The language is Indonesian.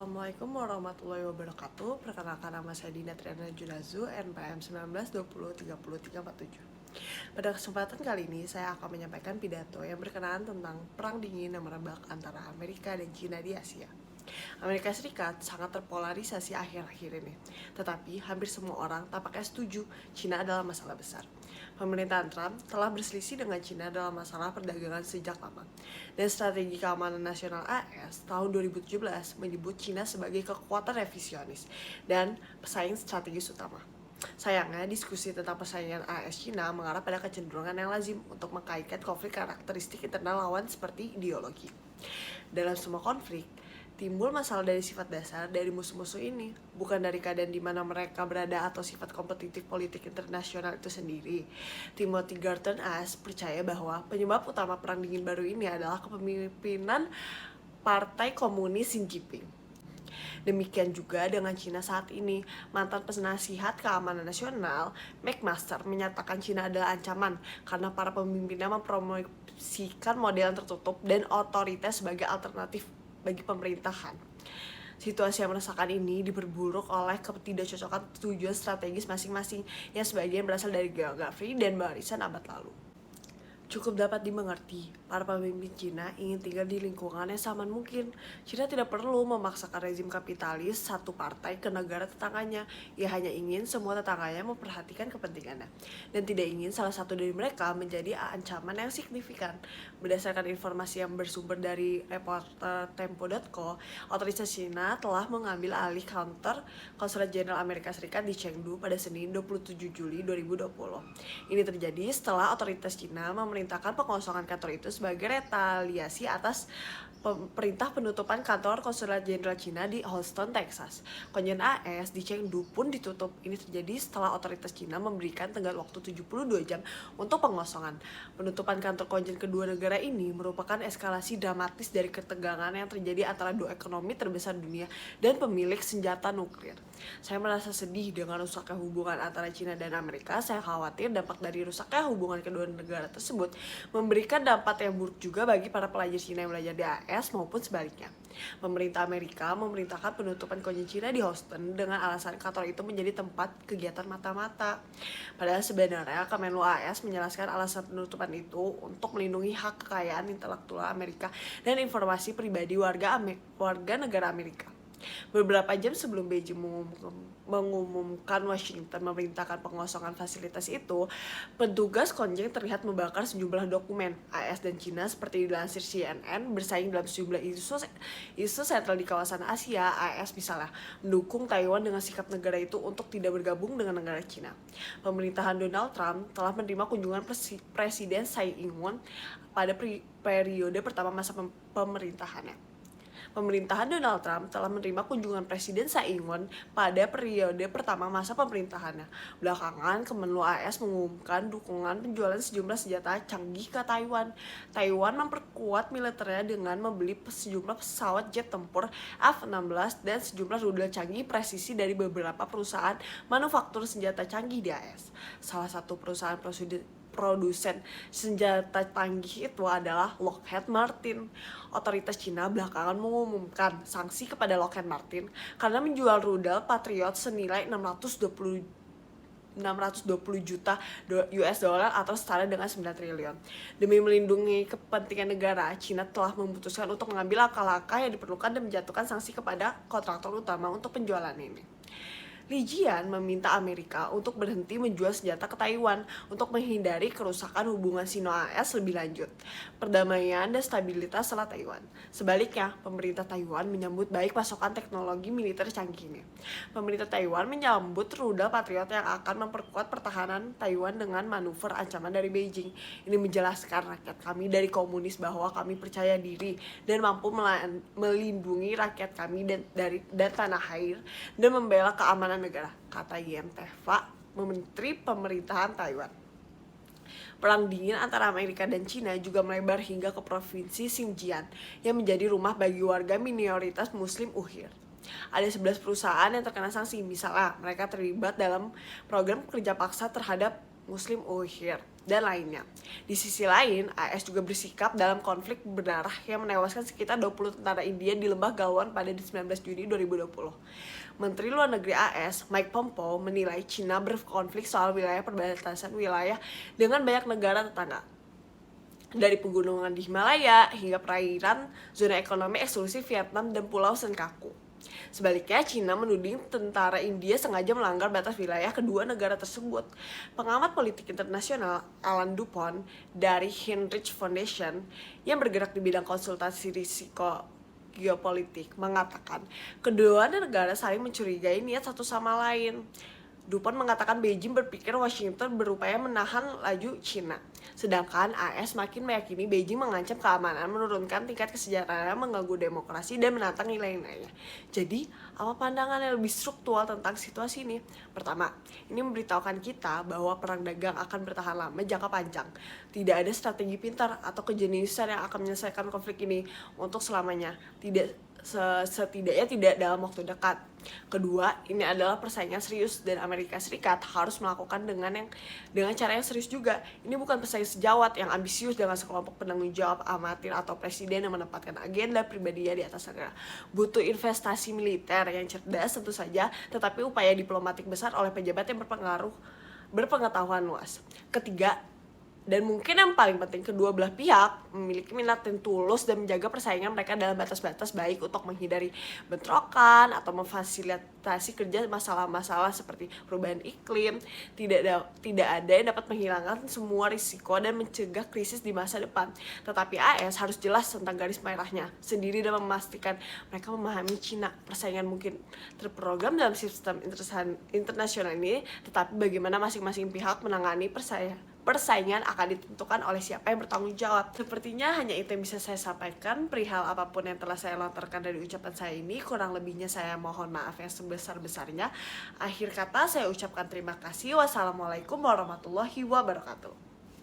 Assalamualaikum warahmatullahi wabarakatuh. Perkenalkan, nama saya Dina Triana Junazu, NPM 1920303347. Pada kesempatan kali ini, saya akan menyampaikan pidato yang berkenaan tentang perang dingin yang merebak antara Amerika dan Cina di Asia. Amerika Serikat sangat terpolarisasi akhir-akhir ini, tetapi hampir semua orang tampaknya setuju Cina adalah masalah besar. Pemerintahan Trump telah berselisih dengan Cina dalam masalah perdagangan sejak lama, dan strategi keamanan nasional AS tahun 2017 menyebut Cina sebagai kekuatan revisionis dan pesaing strategis utama. Sayangnya, diskusi tentang persaingan AS-Cina mengarah pada kecenderungan yang lazim untuk mengkaitkan konflik karakteristik internal lawan seperti ideologi. Dalam semua konflik, timbul masalah dari sifat dasar dari musuh-musuh ini, bukan dari keadaan di mana mereka berada atau sifat kompetitif politik internasional itu sendiri. Timothy Garton Ash percaya bahwa penyebab utama perang dingin baru ini adalah kepemimpinan Partai Komunis Xi Jinping. Demikian juga dengan Cina saat ini. Mantan penasihat keamanan nasional, McMaster, menyatakan Cina adalah ancaman karena para pemimpinnya mempromosikan model yang tertutup dan otoritas sebagai alternatif bagi pemerintahan. Situasi yang meresahkan ini diperburuk oleh ketidakcocokan tujuan strategis masing-masing yang sebagian berasal dari geografi dan barisan abad lalu. Cukup dapat dimengerti, para pemimpin Cina ingin tinggal di lingkungan yang sama mungkin. Cina tidak perlu memaksakan rezim kapitalis satu partai ke negara tetangganya. Ia hanya ingin semua tetangganya memperhatikan kepentingannya, dan tidak ingin salah satu dari mereka menjadi ancaman yang signifikan. Berdasarkan informasi yang bersumber dari reporter Tempo.co, otoritas Cina telah mengambil alih kantor Konsulat Jenderal Amerika Serikat di Chengdu pada Senin 27 Juli 2020. Ini terjadi setelah otoritas Cina memerintahkan pengosongan kantor itu sebagai retaliasi atas perintah penutupan kantor Konsulat Jenderal Cina di Houston, Texas. Konjen AS di Chengdu pun ditutup. Ini terjadi setelah otoritas Cina memberikan tenggat waktu 72 jam untuk pengosongan. Penutupan kantor konjen kedua negara ini merupakan eskalasi dramatis dari ketegangan yang terjadi antara dua ekonomi terbesar dunia dan pemilik senjata nuklir. Saya merasa sedih dengan rusaknya hubungan antara Cina dan Amerika. Saya khawatir dampak dari rusaknya hubungan kedua negara tersebut memberikan dampak yang buruk juga bagi para pelajar Cina yang belajar di AS maupun sebaliknya. Pemerintah Amerika memerintahkan penutupan konjen Cina di Houston dengan alasan kantor itu menjadi tempat kegiatan mata-mata. Padahal sebenarnya Kemenlu AS menjelaskan alasan penutupan itu untuk melindungi hak kekayaan intelektual Amerika dan informasi pribadi warga negara Amerika. Beberapa jam sebelum Beijing mengumumkan Washington memerintahkan pengosongan fasilitas itu, petugas konjen terlihat membakar sejumlah dokumen. AS dan Cina, seperti dilansir CNN, bersaing dalam sejumlah isu sentral di kawasan Asia. AS misalnya mendukung Taiwan dengan sikap negara itu untuk tidak bergabung dengan negara Cina. Pemerintahan Donald Trump telah menerima kunjungan Presiden Tsai Ing-wen pada periode pertama masa pemerintahannya. Pemerintahan Donald Trump telah menerima kunjungan Presiden Tsai Ing-wen pada periode pertama masa pemerintahannya. Belakangan, Kemenlu AS mengumumkan dukungan penjualan sejumlah senjata canggih ke Taiwan. Taiwan memperkuat militernya dengan membeli sejumlah pesawat jet tempur F-16 dan sejumlah rudal canggih presisi dari beberapa perusahaan manufaktur senjata canggih di AS. Salah satu perusahaan produsen senjata canggih itu adalah Lockheed Martin. Otoritas Cina belakangan mengumumkan sanksi kepada Lockheed Martin karena menjual rudal Patriot senilai 620 juta US dollar atau setara dengan 9 triliun. Demi melindungi kepentingan negara, Cina telah memutuskan untuk mengambil langkah-langkah yang diperlukan dan menjatuhkan sanksi kepada kontraktor utama untuk penjualan ini. Li Jian meminta Amerika untuk berhenti menjual senjata ke Taiwan untuk menghindari kerusakan hubungan Sino-AS lebih lanjut, perdamaian dan stabilitas selat Taiwan. Sebaliknya, pemerintah Taiwan menyambut baik pasokan teknologi militer canggih ini. Pemerintah Taiwan menyambut rudal Patriot yang akan memperkuat pertahanan Taiwan dengan manuver ancaman dari Beijing. Ini menjelaskan rakyat kami dari komunis bahwa kami percaya diri dan mampu melindungi rakyat kami dan tanah air dan membela keamanan negara, kata Yen Teffa, Menteri Pemerintahan Taiwan. Perang dingin antara Amerika dan Cina juga melebar hingga ke provinsi Xinjiang yang menjadi rumah bagi warga minoritas Muslim Uyghur. Ada 11 perusahaan yang terkena sanksi, misalnya mereka terlibat dalam program kerja paksa terhadap Muslim Uyghur. dan lainnya. Di sisi lain, AS juga bersikap dalam konflik berdarah yang menewaskan sekitar 20 tentara India di Lembah Galwan pada 19 Juni 2020. Menteri Luar Negeri AS, Mike Pompeo, menilai China berkonflik soal wilayah perbatasan wilayah dengan banyak negara tetangga, dari pegunungan di Himalaya hingga perairan zona ekonomi eksklusif Vietnam dan Pulau Senkaku. Sebaliknya, China menuding tentara India sengaja melanggar batas wilayah kedua negara tersebut. Pengamat politik internasional Alan Dupont dari Heinrich Foundation yang bergerak di bidang konsultasi risiko geopolitik mengatakan kedua negara saling mencurigai niat satu sama lain. Dupont mengatakan Beijing berpikir Washington berupaya menahan laju China, sedangkan AS makin meyakini Beijing mengancam keamanan, menurunkan tingkat kesejahteraan, mengganggu demokrasi, dan menantang nilai-nilainya. Jadi, apa pandangan yang lebih struktural tentang situasi ini? Pertama, ini memberitahukan kita bahwa perang dagang akan bertahan lama jangka panjang. Tidak ada strategi pintar atau kejeniusan yang akan menyelesaikan konflik ini untuk selamanya. Setidaknya tidak dalam waktu dekat. Kedua, ini adalah persaingan serius dan Amerika Serikat harus melakukan dengan cara yang serius juga. Ini bukan persaingan sejawat yang ambisius dengan sekelompok penanggung jawab amatir atau presiden yang menempatkan agenda pribadinya di atas negara. Butuh investasi militer yang cerdas tentu saja, tetapi upaya diplomatik besar oleh pejabat yang berpengetahuan luas. Ketiga, dan mungkin yang paling penting, kedua belah pihak memiliki minat yang tulus dan menjaga persaingan mereka dalam batas-batas baik untuk menghindari bentrokan atau memfasilitasi kerja masalah-masalah seperti perubahan iklim. Tidak ada yang dapat menghilangkan semua risiko dan mencegah krisis di masa depan. Tetapi AS harus jelas tentang garis merahnya sendiri dan memastikan mereka memahami China. Persaingan mungkin terprogram dalam sistem internasional ini, tetapi bagaimana masing-masing pihak menangani persaingan akan ditentukan oleh siapa yang bertanggung jawab. Sepertinya hanya itu yang bisa saya sampaikan perihal apapun yang telah saya lontarkan dari ucapan saya ini. Kurang lebihnya saya mohon maaf yang sebesar-besarnya. Akhir kata saya ucapkan terima kasih. Wassalamualaikum warahmatullahi wabarakatuh.